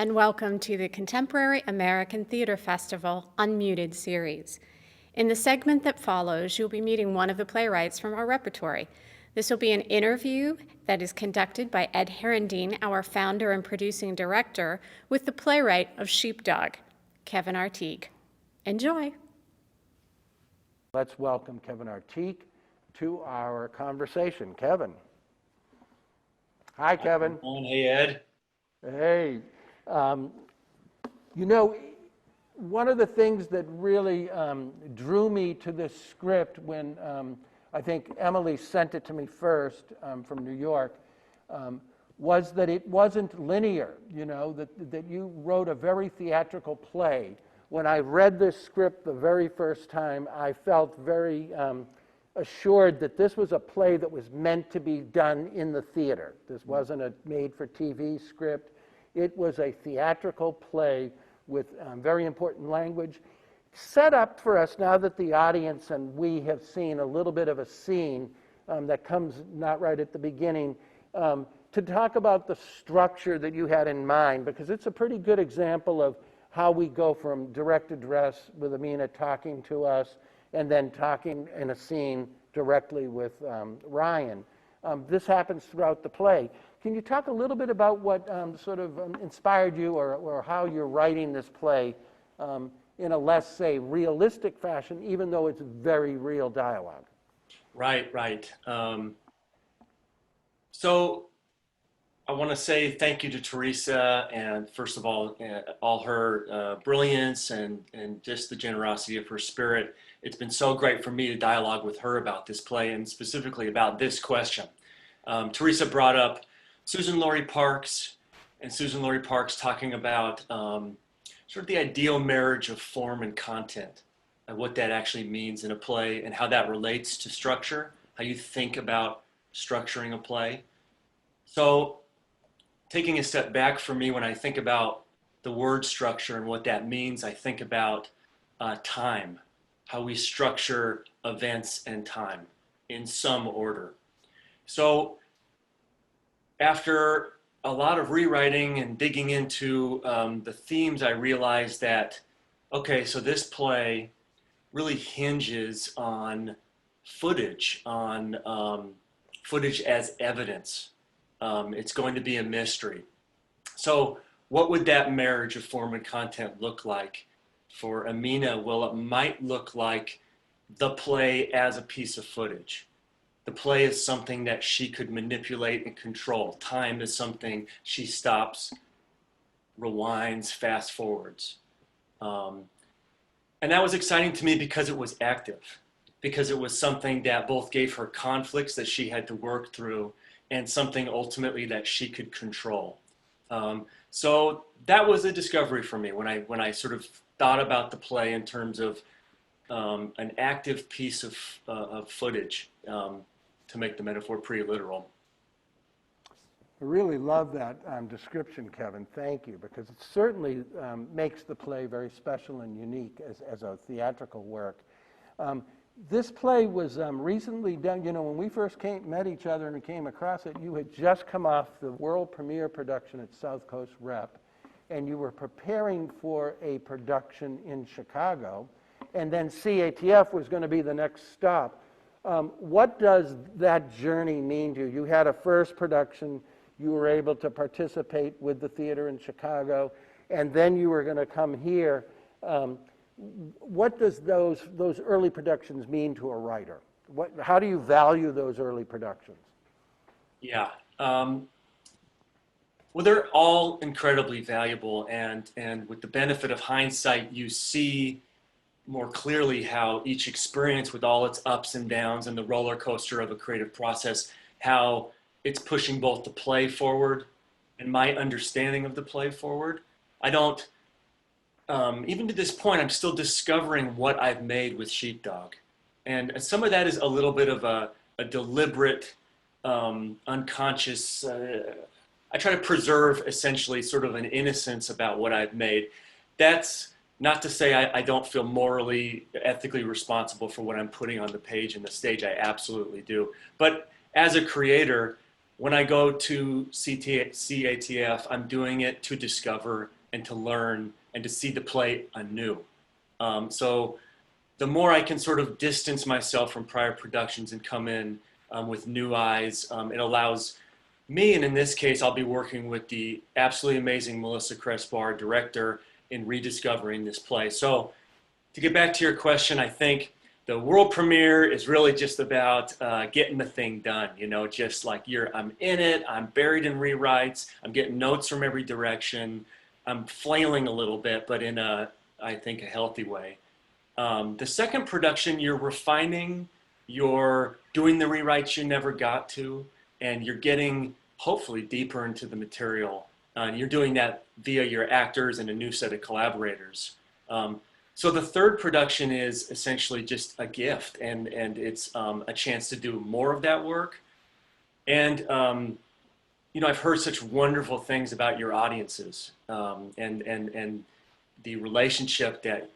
and welcome to the Contemporary American Theater Festival Unmuted series. In the segment that follows, you'll be meeting one of the playwrights from our repertory. This will be an interview that is conducted by Ed Herendeen, our founder and producing director, with the playwright of Sheepdog, Kevin Artigue. Enjoy. Let's welcome Kevin Artigue to our conversation. Kevin. Hi, Kevin. Hey, Ed. Hey. You know, one of the things that really drew me to this script when I think Emily sent it to me first from New York was that it wasn't linear, you know, that you wrote a very theatrical play. When I read this script the very first time, I felt very assured that this was a play that was meant to be done in the theater. This wasn't a made-for-TV script. It was a theatrical play with very important language, set up for us now that the audience and we have seen a little bit of a scene that comes not right at the beginning, to talk about the structure that you had in mind, because it's a pretty good example of how we go from direct address with Amina talking to us and then talking in a scene directly with Ryan. This happens throughout the play. Can you talk a little bit about what sort of inspired you or how you're writing this play in a less, say, realistic fashion, even though it's very real dialogue? Right. So I want to say thank you to Teresa, and first of all her brilliance and just the generosity of her spirit. It's been so great for me to dialogue with her about this play and specifically about this question. Teresa brought up Susan Laurie Parks, and Susan Laurie Parks talking about sort of the ideal marriage of form and content, and what that actually means in a play and how that relates to structure, how you think about structuring a play. So taking a step back for me, when I think about the word structure and what that means, I think about time, how we structure events and time in some order. So after a lot of rewriting and digging into the themes, I realized that, okay, so this play really hinges on footage, footage as evidence. It's going to be a mystery. So what would that marriage of form and content look like for Amina? Well, it might look like the play as a piece of footage. The play is something that she could manipulate and control. Time is something she stops, rewinds, fast forwards. And that was exciting to me because it was active, because it was something that both gave her conflicts that she had to work through and something ultimately that she could control. So that was a discovery for me when I sort of thought about the play in terms of an active piece of footage, to make the metaphor pretty literal. I really love that description, Kevin. Thank you, because it certainly makes the play very special and unique as a theatrical work. This play was recently done. You know, when we first met each other and came across it, you had just come off the world premiere production at South Coast Rep, and you were preparing for a production in Chicago, and then CATF was going to be the next stop. What does that journey mean to you? You had a first production, you were able to participate with the theater in Chicago, and then you were going to come here. What does those early productions mean to a writer? How do you value those early productions? Yeah. Well, they're all incredibly valuable, and with the benefit of hindsight, you see more clearly how each experience, with all its ups and downs and the roller coaster of a creative process, how it's pushing both the play forward and my understanding of the play forward. I don't, even to this point, I'm still discovering what I've made with Sheepdog. And some of that is a little bit of a deliberate, unconscious, I try to preserve essentially sort of an innocence about what I've made. That's not to say I don't feel morally, ethically responsible for what I'm putting on the page and the stage. I absolutely do. But as a creator, when I go to CATF, I'm doing it to discover and to learn and to see the play anew. So the more I can sort of distance myself from prior productions and come in with new eyes, it allows me, and in this case, I'll be working with the absolutely amazing Melissa Crespo, our director, in rediscovering this play. So to get back to your question, I think the world premiere is really just about getting the thing done, you know, just like I'm in it, I'm buried in rewrites, I'm getting notes from every direction, I'm flailing a little bit, but in I think, a healthy way. The second production, you're refining, you're doing the rewrites you never got to, and you're getting hopefully deeper into the material. And you're doing that via your actors and a new set of collaborators. So the third production is essentially just a gift, and it's a chance to do more of that work. And you know, I've heard such wonderful things about your audiences, and the relationship that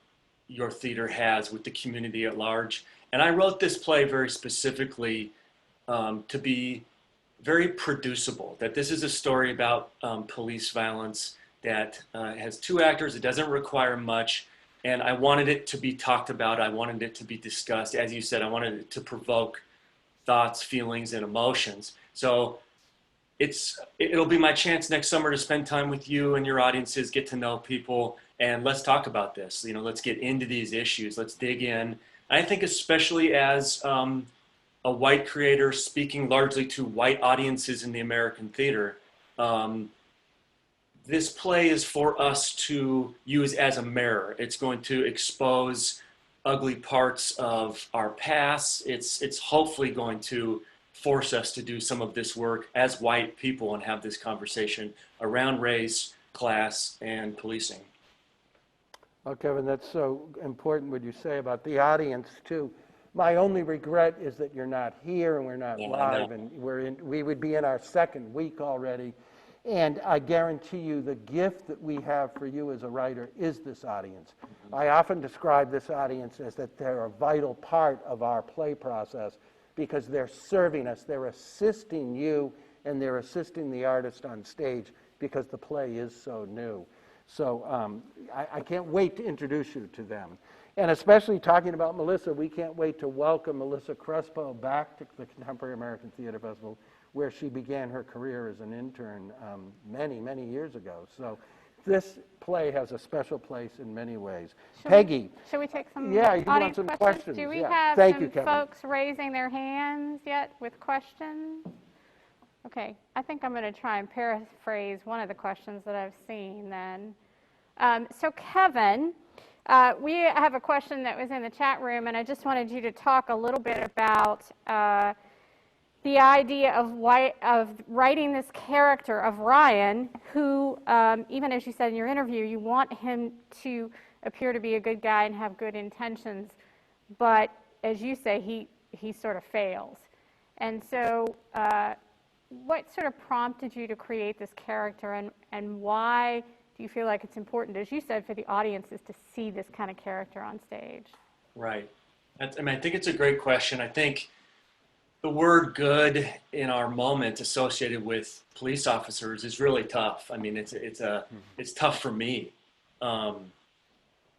your theater has with the community at large. And I wrote this play very specifically to be very producible, that this is a story about police violence that has two actors, it doesn't require much, and I wanted it to be talked about, I wanted it to be discussed. As you said, I wanted it to provoke thoughts, feelings, and emotions. So it'll be my chance next summer to spend time with you and your audiences, get to know people, and let's talk about this. You know, let's get into these issues, let's dig in. I think especially as a white creator speaking largely to white audiences in the American theater, this play is for us to use as a mirror. It's going to expose ugly parts of our past. It's hopefully going to force us to do some of this work as white people and have this conversation around race, class, and policing. Oh, Kevin, that's so important what you say about the audience too. My only regret is that you're not here and we're not live, and we would be in our second week already. And I guarantee you the gift that we have for you as a writer is this audience. I often describe this audience as that they're a vital part of our play process because they're serving us, they're assisting you, and they're assisting the artist on stage because the play is so new. So I can't wait to introduce you to them. And especially talking about Melissa, we can't wait to welcome Melissa Crespo back to the Contemporary American Theater Festival, where she began her career as an intern many, many years ago. So this play has a special place in many ways. Peggy. Should we take some audience some questions? Do we Yeah. have Thank some you, Kevin. folks raising their hands yet with questions? Okay, I think I'm going to try and paraphrase one of the questions that I've seen then. So Kevin, we have a question that was in the chat room, and I just wanted you to talk a little bit about the idea of writing this character of Ryan, who, even as you said in your interview, you want him to appear to be a good guy and have good intentions, but as you say, he sort of fails. And so what sort of prompted you to create this character, and why do you feel like it's important, as you said, for the audiences to see this kind of character on stage? Right. I think it's a great question. I think the word good in our moment associated with police officers is really tough. I mean, it's tough for me.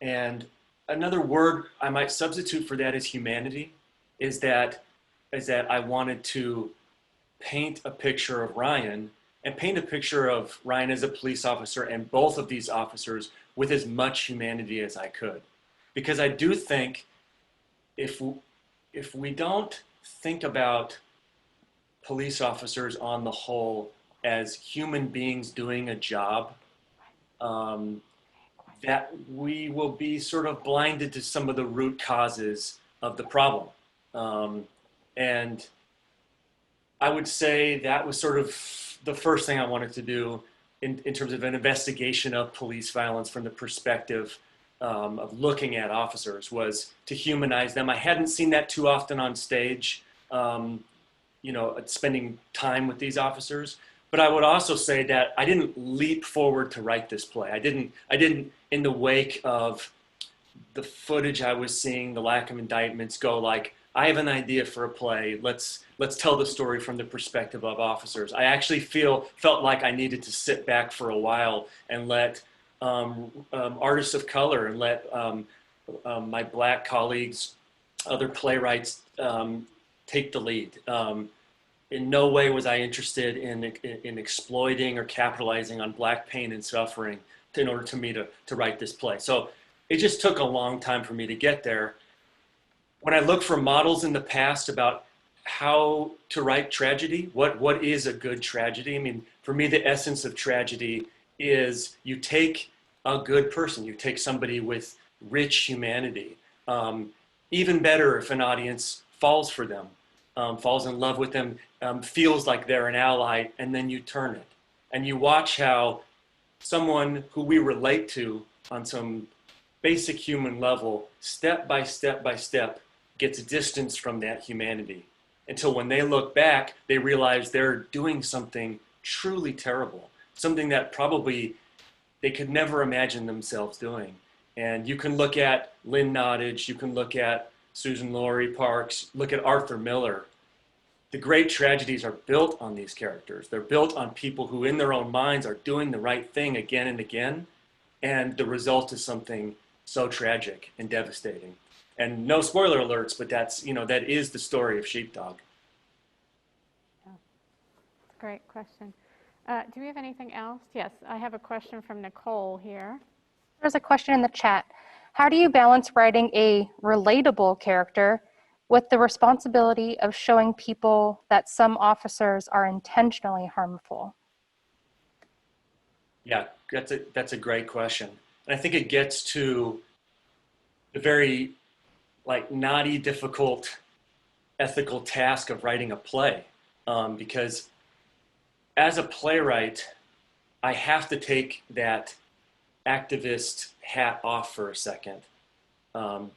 And another word I might substitute for that is humanity, is that I wanted to paint a picture of Ryan and paint a picture of Ryan as a police officer and both of these officers with as much humanity as I could. Because I do think if we don't think about police officers on the whole as human beings doing a job, that we will be sort of blinded to some of the root causes of the problem. And I would say that was sort of the first thing I wanted to do in terms of an investigation of police violence from the perspective of looking at officers, was to humanize them. I hadn't seen that too often on stage, you know, spending time with these officers. But I would also say that I didn't leap forward to write this play. I didn't, in the wake of the footage I was seeing, the lack of indictments, go like, I have an idea for a play. Let's tell the story from the perspective of officers. I actually felt like I needed to sit back for a while and let artists of color and let my black colleagues, other playwrights, take the lead. In no way was I interested in exploiting or capitalizing on black pain and suffering in order to me to write this play. So it just took a long time for me to get there. When I look for models in the past about how to write tragedy, what is a good tragedy? I mean, for me, the essence of tragedy is you take a good person, you take somebody with rich humanity. Even better if an audience falls for them, falls in love with them, feels like they're an ally, and then you turn it. And you watch how someone who we relate to on some basic human level, step by step by step, gets distance from that humanity. Until when they look back, they realize they're doing something truly terrible, something that probably they could never imagine themselves doing. And you can look at Lynn Nottage, you can look at Susan Laurie Parks, look at Arthur Miller. The great tragedies are built on these characters. They're built on people who in their own minds are doing the right thing again and again. And the result is something so tragic and devastating. And no spoiler alerts, but that's, that is the story of Sheepdog. Yeah. Great question. Do we have anything else? Yes, I have a question from Nicole here. There's a question in the chat. How do you balance writing a relatable character with the responsibility of showing people that some officers are intentionally harmful? Yeah, that's a great question. And I think it gets to the very knotty, difficult ethical task of writing a play. Because as a playwright, I have to take that activist hat off for a second.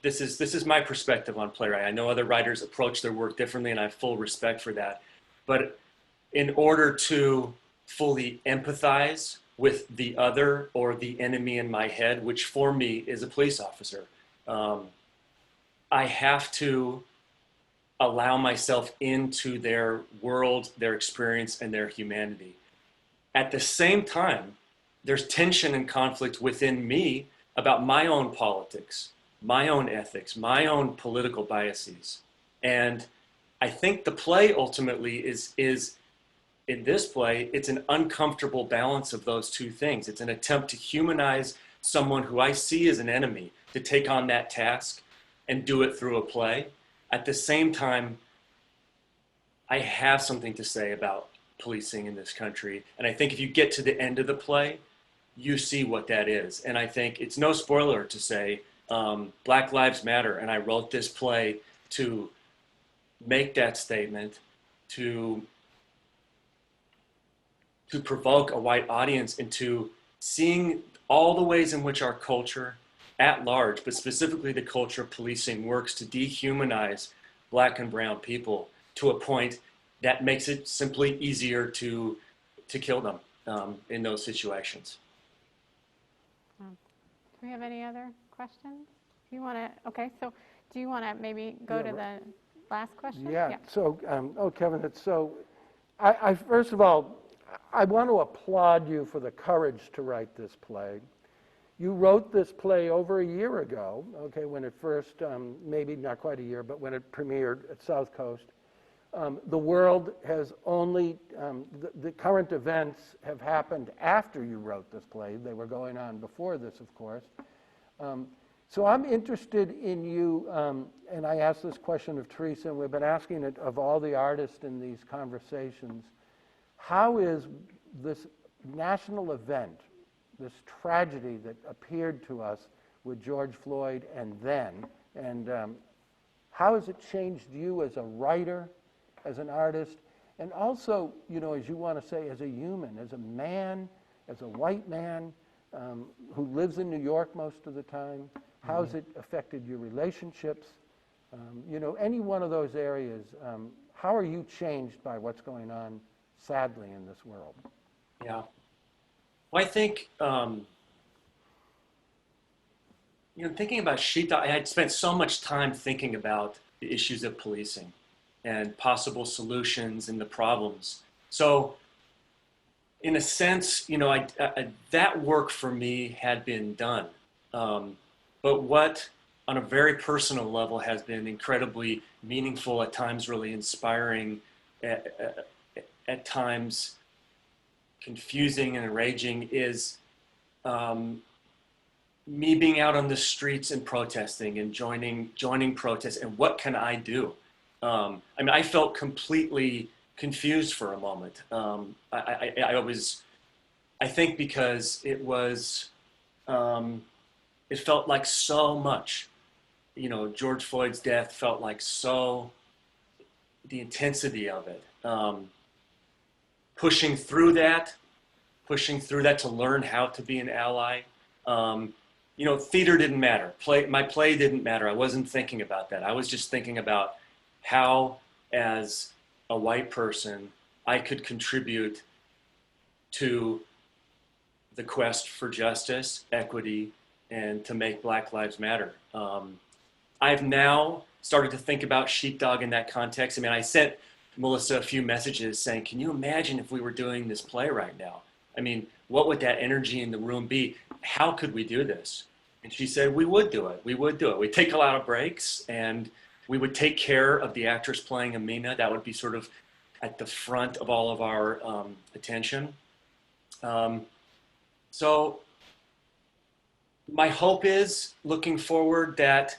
This is my perspective on Playwright. I know other writers approach their work differently, and I have full respect for that. But in order to fully empathize with the other or the enemy in my head, which for me is a police officer, I have to allow myself into their world, their experience, and their humanity. At the same time, there's tension and conflict within me about my own politics, my own ethics, my own political biases. And I think the play ultimately is in this play, it's an uncomfortable balance of those two things. It's an attempt to humanize someone who I see as an enemy, to take on that task and do it through a play. At the same time, I have something to say about policing in this country. And I think if you get to the end of the play, you see what that is. And I think it's no spoiler to say Black Lives Matter. And I wrote this play to make that statement, to provoke a white audience into seeing all the ways in which our culture at large, but specifically the culture of policing, works to dehumanize Black and brown people to a point that makes it simply easier to kill them in those situations. Do we have any other questions? Do you want to, okay, so do you want to maybe go to the last question? Yeah. So, Kevin, I first of all, I want to applaud you for the courage to write this play. You wrote this play over a year ago, okay, when it first, maybe not quite a year, but when it premiered at South Coast. The world has only, the current events have happened after you wrote this play. They were going on before this, of course. So I'm interested in you, and I asked this question of Teresa, and we've been asking it of all the artists in these conversations. How is this national event, this tragedy that appeared to us with George Floyd and how has it changed you as a writer, as an artist, and also, as you want to say, as a human, as a man, as a white man who lives in New York most of the time? How has it affected your relationships? Any one of those areas, how are you changed by what's going on, sadly, in this world? Yeah. Well, I think, thinking about Sheepdog, I had spent so much time thinking about the issues of policing and possible solutions and the problems. So in a sense, you know, that work for me had been done. But what, on a very personal level, has been incredibly meaningful, at times really inspiring, at times confusing and enraging, is me being out on the streets and protesting and joining protests. And what can I do? I mean, I felt completely confused for a moment. I think because it felt like so much, you know, George Floyd's death felt like the intensity of it. Pushing through that to learn how to be an ally. You know, theater didn't matter. My play didn't matter. I wasn't thinking about that. I was just thinking about how, as a white person, I could contribute to the quest for justice, equity, and to make Black Lives Matter. I've now started to think about Sheepdog in that context. I mean, I sent Melissa a few messages saying, can you imagine if we were doing this play right now? I mean, what would that energy in the room be? How could we do this? And she said, we would do it. We would do it. We'd take a lot of breaks, and we would take care of the actress playing Amina. That would be sort of at the front of all of our attention. So my hope is, looking forward, that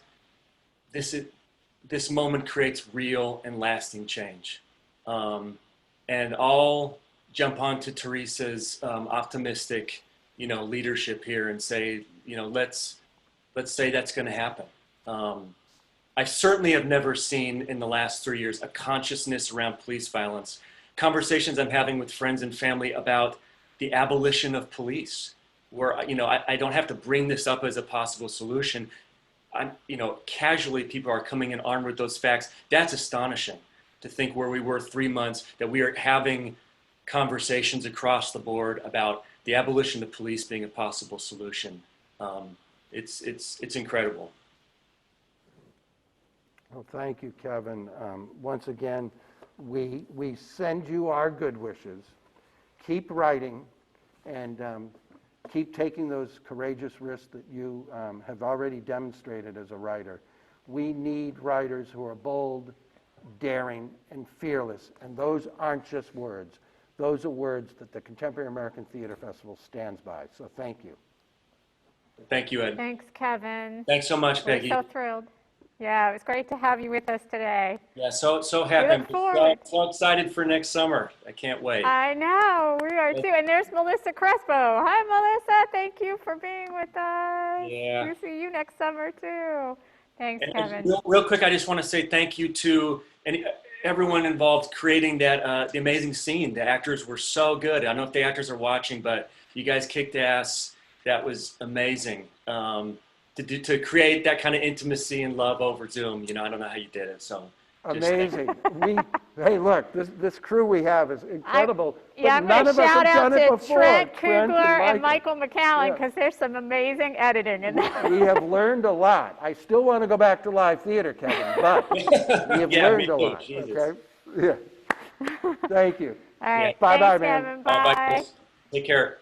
this moment creates real and lasting change. And I'll jump onto Teresa's optimistic, you know, leadership here and say, you know, let's say that's going to happen. I certainly have never seen in the last 3 years a consciousness around police violence. Conversations I'm having with friends and family about the abolition of police, where, you know, I don't have to bring this up as a possible solution. You know, casually people are coming in armed with those facts. That's astonishing to think where we were 3 months, that we are having conversations across the board about the abolition of police being a possible solution. It's incredible. Well, thank you, Kevin. Once again, we send you our good wishes. Keep writing, and keep taking those courageous risks that you have already demonstrated as a writer. We need writers who are bold, daring, and fearless, and those aren't just words. Those are words that the Contemporary American Theater Festival stands by, so thank you. Thank you, Ed. Thanks, Kevin. Thanks so much, We're Peggy. so thrilled. Yeah, it was great to have you with us today. Yeah, so happy. We look forward. So excited for next summer. I can't wait. I know, we are too. And there's Melissa Crespo. Hi, Melissa. Thank you for being with us. Yeah. We'll see you next summer, too. Thanks, Kevin. Real quick, I just want to say thank you to everyone involved creating that the amazing scene. The actors were so good. I don't know if the actors are watching, but you guys kicked ass. That was amazing. To create that kind of intimacy and love over Zoom, you know, I don't know how you did it. So amazing. Hey, look, this crew we have is incredible. Yeah, I'm going to shout out to Trent Kugler and Michael McCallan, because there's some amazing editing in that. We have learned a lot. I still want to go back to live theater, Kevin, but we have learned a lot. Jesus. Okay? Yeah. Thank you. All right. Bye-bye, Thanks, man. Kevin. Bye. Take care.